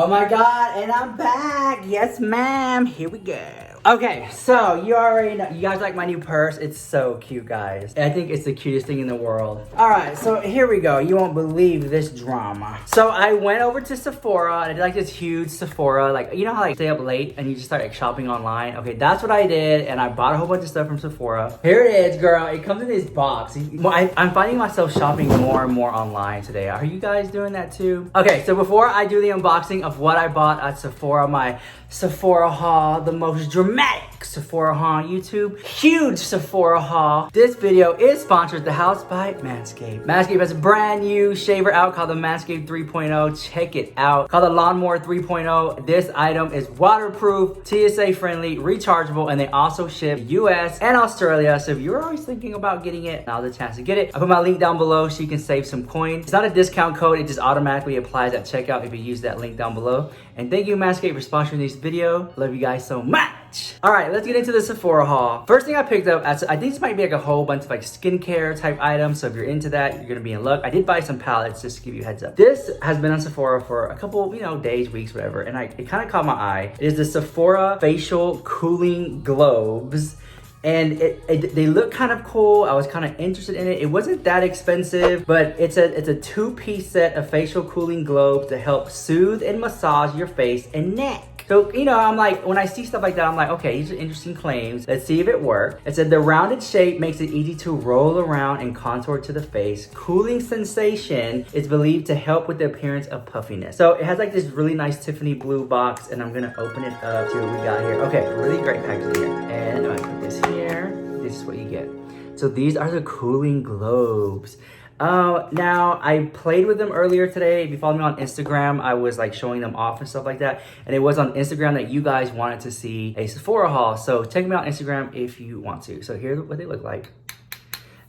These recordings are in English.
Oh my god, and I'm back. Yes, ma'am. Here we go. Okay, so you already know, you guys like my new purse. It's so cute, guys. I think it's the cutest thing in the world. All right, so here we go. You won't believe this drama. So I went over to Sephora and I did like this huge Sephora, like, you know how like stay up late and you just start like shopping online? Okay, that's what I did, and I bought a whole bunch of stuff from Sephora. Here it is, girl. It comes in this box. I'm finding myself shopping more and more online today. Are you guys doing that too? Okay, so before I do the unboxing of what I bought at Sephora, my Sephora haul, the most dramatic Sephora haul on YouTube, huge Sephora haul. This video is sponsored at the house by Manscaped. Manscaped has a brand new shaver out called the Manscaped 3.0. Check it out. Called the Lawnmower 3.0. This item is waterproof, TSA friendly, rechargeable, and they also ship US and Australia. So if you're always thinking about getting it, now's the chance to get it. I put my link down below so you can save some coins. It's not a discount code, it just automatically applies at checkout if you use that link down below. And thank you, Manscaped, for sponsoring this video. Love you guys so much. All right, let's get into the Sephora haul. First thing I picked up, I think this might be like a whole bunch of like skincare type items. So if you're into that, you're gonna be in luck. I did buy some palettes just to give you a heads up. This has been on Sephora for a couple, days, weeks, whatever. And it kind of caught my eye. It is the Sephora Facial Cooling Globes. And they look kind of cool. I was kind of interested in it. It wasn't that expensive, but it's a 2-piece set of facial cooling globes to help soothe and massage your face and neck. So, I'm like, when I see stuff like that, I'm like, okay, these are interesting claims. Let's see if it works. It said the rounded shape makes it easy to roll around and contour to the face. Cooling sensation is believed to help with the appearance of puffiness. So it has like this really nice Tiffany blue box, and I'm gonna open it up, see what we got here. Okay, really great packaging here. And I'm gonna put this here. This is what you get. So these are the cooling globes. Now I played with them earlier today. If you follow me on Instagram, I was like showing them off and stuff like that. And it was on Instagram that you guys wanted to see a Sephora haul. So check me out on Instagram if you want to. So here's what they look like.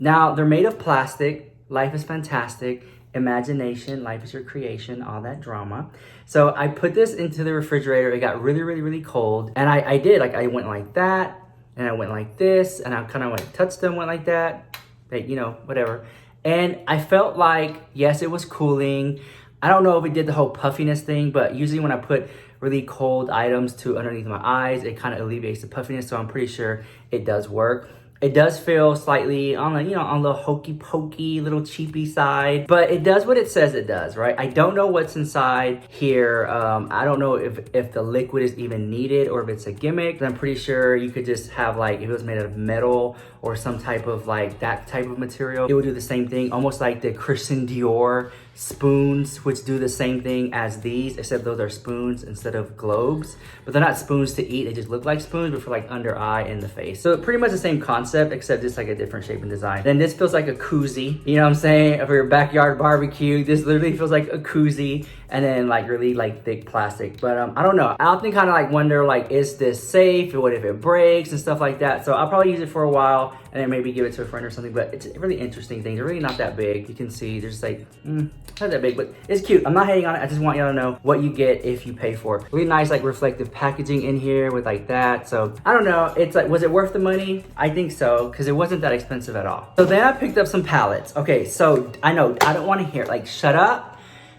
Now they're made of plastic. Life is fantastic. Imagination, life is your creation, all that drama. So I put this into the refrigerator. It got really, really, really cold. And I did, like I went like that and I went like this and I kind of like touched them, went like that, like, whatever. And I felt like, yes, it was cooling. I don't know if it did the whole puffiness thing, but usually when I put really cold items to underneath my eyes, it kind of alleviates the puffiness. So I'm pretty sure it does work. It does feel slightly on the, on the hokey pokey, little cheapy side, but it does what it says it does, right? I don't know what's inside here. I don't know if the liquid is even needed or if it's a gimmick. I'm pretty sure you could just have like, if it was made out of metal or some type of like that type of material, it would do the same thing, almost like the Christian Dior spoons, which do the same thing as these, except those are spoons instead of globes. But they're not spoons to eat, they just look like spoons, but for like under eye and the face. So pretty much the same concept, except just like a different shape and design. Then this feels like a koozie, you know what I'm saying? For your backyard barbecue, this literally feels like a koozie, and then like really like thick plastic. But I don't know. I often kind of like wonder, like, is this safe? What if it breaks and stuff like that? So I'll probably use it for a while and then maybe give it to a friend or something. But it's really interesting things. They're really not that big. You can see there's like, not that big, but it's cute. I'm not hating on it. I just want y'all to know what you get if you pay for it. Really nice like reflective packaging in here with like that. So I don't know. It's like, was it worth the money? I think so, because it wasn't that expensive at all. So then I picked up some palettes. Okay, so I know I don't want to hear it. Like, shut up.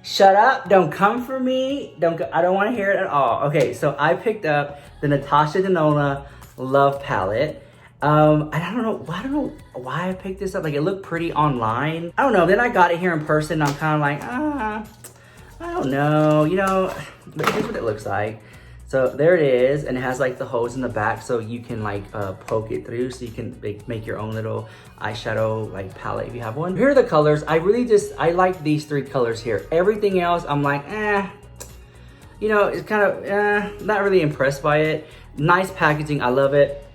Shut up, don't come for me. I don't want to hear it at all. Okay, so I picked up the Natasha Denona Love Palette. I don't know why I picked this up. Like, it looked pretty online. I don't know, then I got it here in person. I'm kind of like, I don't know, but here's what it looks like. So there it is, and it has like the hose in the back so you can like poke it through, so you can make your own little eyeshadow like palette if you have one. Here are the colors. I like these 3 colors here. Everything else, I'm like, it's kind of, not really impressed by it. Nice packaging, I love it.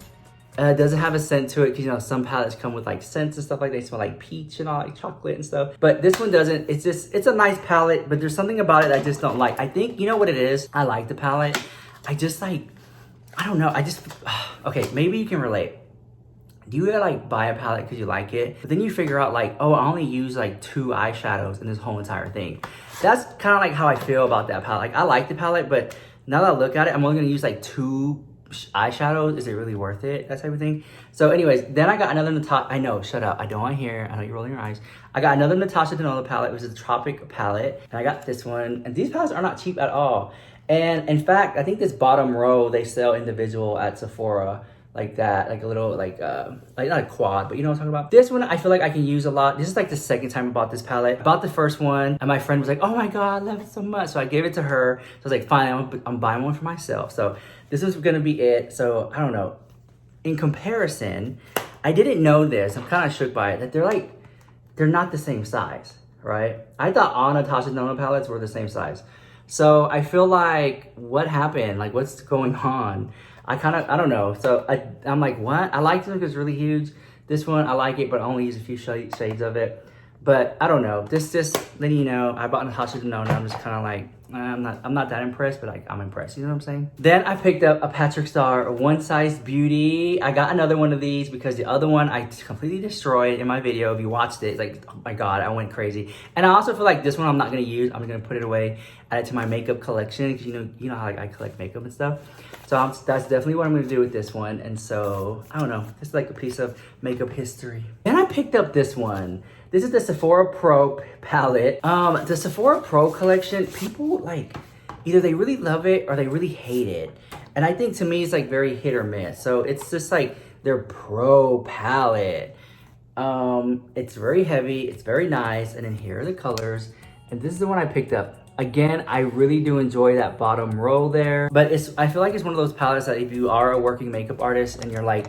It doesn't have a scent to it, because some palettes come with like scents and stuff like that. They smell like peach and all, like chocolate and stuff. But this one doesn't. It's a nice palette, but there's something about it I just don't like. I think, you know what it is? I like the palette. I just like, I don't know. Okay, maybe you can relate. Do you like buy a palette because you like it, but then you figure out like, oh, I only use like 2 eyeshadows in this whole entire thing. That's kind of like how I feel about that palette. Like, I like the palette, but now that I look at it, I'm only gonna use like 2 eyeshadows, is it really worth it? That type of thing. So anyways, then I got another Natasha, I know, shut up, I don't want to hear, I know you're rolling your eyes. I got another Natasha Denona palette, which is a Tropic palette, and I got this one, and these palettes are not cheap at all. And in fact, I think this bottom row, they sell individual at Sephora, like that, like a little, like not a quad, but you know what I'm talking about? This one, I feel like I can use a lot. This is like the second time I bought this palette. I bought the first one, and my friend was like, oh my God, I love it so much. So I gave it to her. So I was like, fine, I'm buying one for myself. So this is gonna be it. So I don't know. In comparison, I didn't know this. I'm kind of shook by it, that they're not the same size, right? I thought all Natasha Denona palettes were the same size. So I feel like, what happened? Like, what's going on? I don't know. So I'm like, what? I like this one because it's really huge. This one, I like it, but I only use a few shades of it. But I don't know. Just letting you know, I bought Natasha Denona. I'm just kind of like, I'm not that impressed, but like, I'm impressed. You know what I'm saying? Then I picked up a Patrick Star One Size Beauty. I got another one of these because the other one I completely destroyed in my video. If you watched it, it's like, oh my God, I went crazy. And I also feel like this one I'm not gonna use. I'm gonna put it away, add it to my makeup collection, because you know how like I collect makeup and stuff. So that's definitely what I'm gonna do with this one. And so I don't know, it's like a piece of makeup history. Then I picked up this one. This is the Sephora Pro palette. The Sephora Pro collection, people like, either they really love it or they really hate it. And I think to me, it's like very hit or miss. So it's just like their Pro palette. It's very heavy, it's very nice. And then here are the colors. And this is the one I picked up. Again, I really do enjoy that bottom row there. But I feel like it's one of those palettes that if you are a working makeup artist and you're like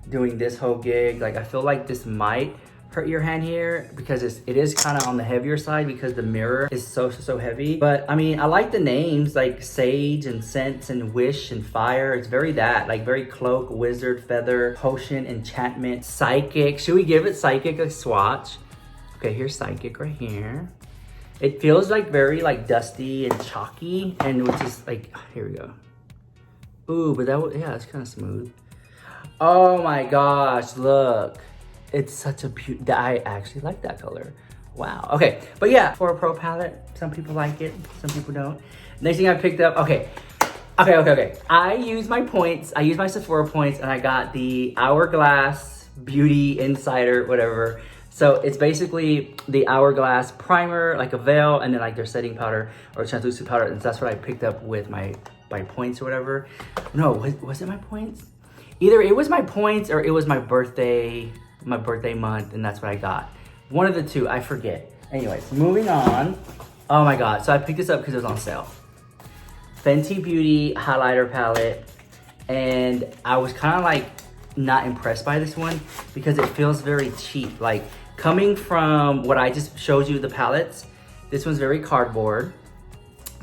doing this whole gig, like I feel like this might hurt your hand here, because it is kind of on the heavier side because the mirror is so heavy. But I mean, I like the names like Sage and Scents and Wish and Fire. It's very like very Cloak, Wizard, Feather, Potion, Enchantment, Psychic. Should we give it Psychic a swatch? Okay, here's Psychic right here. It feels like very like dusty and chalky, and which is like, here we go. Ooh, but yeah, it's kind of smooth. Oh my gosh, look. It's such a beautiful, I actually like that color. Wow, okay. But yeah, for a Pro palette, some people like it, some people don't. Next thing I picked up, okay. I used my points, I used my Sephora points, and I got the Hourglass Beauty Insider, whatever. So it's basically the Hourglass primer, like a veil, and then like their setting powder or translucent powder, and that's what I picked up with my points or whatever. No, was it my points? Either it was my points or it was my birthday month, and that's what I got. One of the two, I forget. Anyways, moving on. Oh my God, so I picked this up because it was on sale. Fenty Beauty highlighter palette, and I was kind of like not impressed by this one because it feels very cheap. Like coming from what I just showed you, the palettes, this one's very cardboard.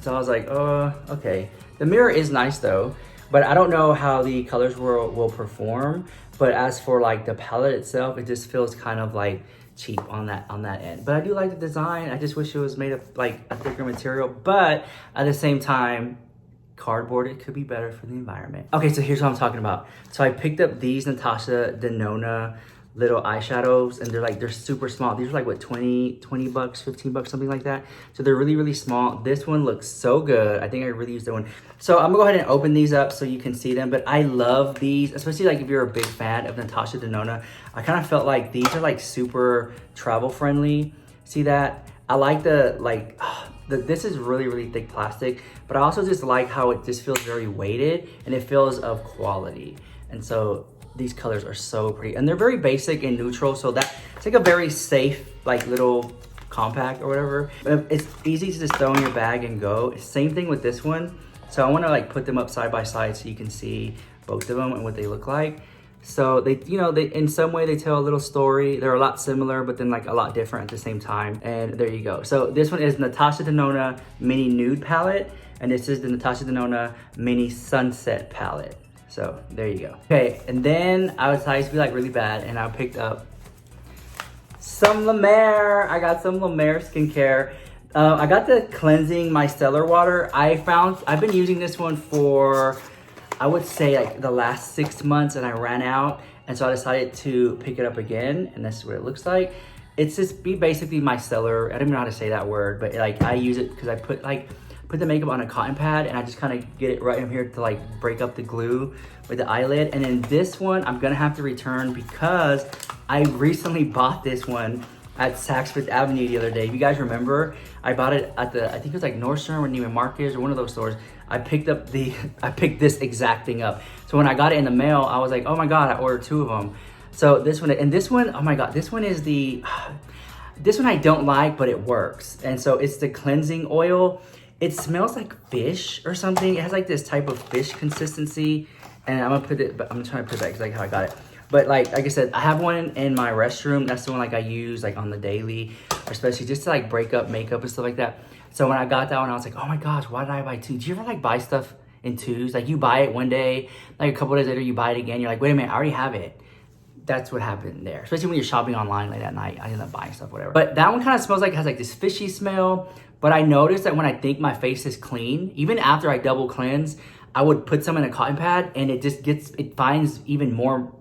So I was like, oh, okay. The mirror is nice though, but I don't know how the colors will perform. But as for like the palette itself, it just feels kind of like cheap on that end. But I do like the design. I just wish it was made of like a thicker material. But at the same time, cardboard, it could be better for the environment. Okay, so here's what I'm talking about. So I picked up these Natasha Denona little eyeshadows, and they're super small. These are like what, 20 bucks, 15 bucks, something like that. So they're really small. This one looks so good. I think I really used that one. So I'm gonna go ahead and open these up so you can see them. But I love these, especially like if you're a big fan of Natasha Denona. I kind of felt like these are like super travel friendly. See that? I like this is really thick plastic, but I also just like how it just feels very weighted and it feels of quality. And so these colors are so pretty, and they're very basic and neutral, so that it's like a very safe like little compact or whatever. It's easy to just throw in your bag and go. Same thing with this one. So I want to like put them up side by side so you can see both of them and what they look like. So they in some way they tell a little story. They're a lot similar, but then like a lot different at the same time. And there you go. So this one is Natasha Denona Mini Nude Palette, and this is the Natasha Denona Mini Sunset Palette. So there you go. Okay, and then I used to be like really bad, and I picked up some La Mer. I got some La Mer skincare. I got the cleansing micellar water. I've been using this one for, I would say like the last 6 months, and I ran out. And so I decided to pick it up again, and this is what it looks like. It's just basically micellar. I don't even know how to say that word, but like I use it because I put like put the makeup on a cotton pad, and I just kind of get it right in here to like break up the glue with the eyelid. And then this one, I'm gonna have to return because I recently bought this one at Saks Fifth Avenue the other day. If you guys remember, I bought it at the, I think it was like Nordstrom or Neiman Marcus or one of those stores. I picked this exact thing up. So when I got it in the mail, I was like, oh my God, I ordered 2 of them. So this one, and this one, oh my God, this one is the, this one I don't like, but it works. And so it's the cleansing oil. It smells like fish or something. It has like this type of fish consistency. And I'm gonna put it, but I'm trying to put that because like how I got it. But like I said, I have one in my restroom. That's the one like I use like on the daily, especially just to like break up makeup and stuff like that. So when I got that one, I was like, oh my gosh, why did I buy 2? Do you ever like buy stuff in 2s? Like you buy it one day, like a couple days later you buy it again. You're like, wait a minute, I already have it. That's what happened there. Especially when you're shopping online late at night. I end up buying stuff, whatever. But that one kind of smells like it has like this fishy smell. But I noticed that when I think my face is clean, even after I double cleanse, I would put some in a cotton pad and it just gets, it finds even more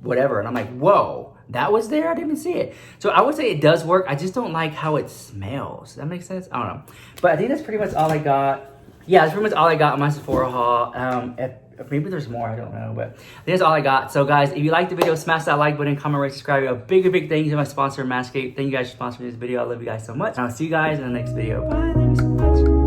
whatever. And I'm like, whoa, that was there? I didn't even see it. So I would say it does work. I just don't like how it smells. Does that make sense? I don't know. But I think that's pretty much all I got. Yeah, that's pretty much all I got on my Sephora haul. If maybe there's more, I don't know, but I think that's all I got. So guys, if you liked the video, smash that like button, comment, rate, subscribe. A big thank you to my sponsor, MANSCAPED. Thank you guys for sponsoring this video. I love you guys so much. And I'll see you guys in the next video. Bye. Thank you so much.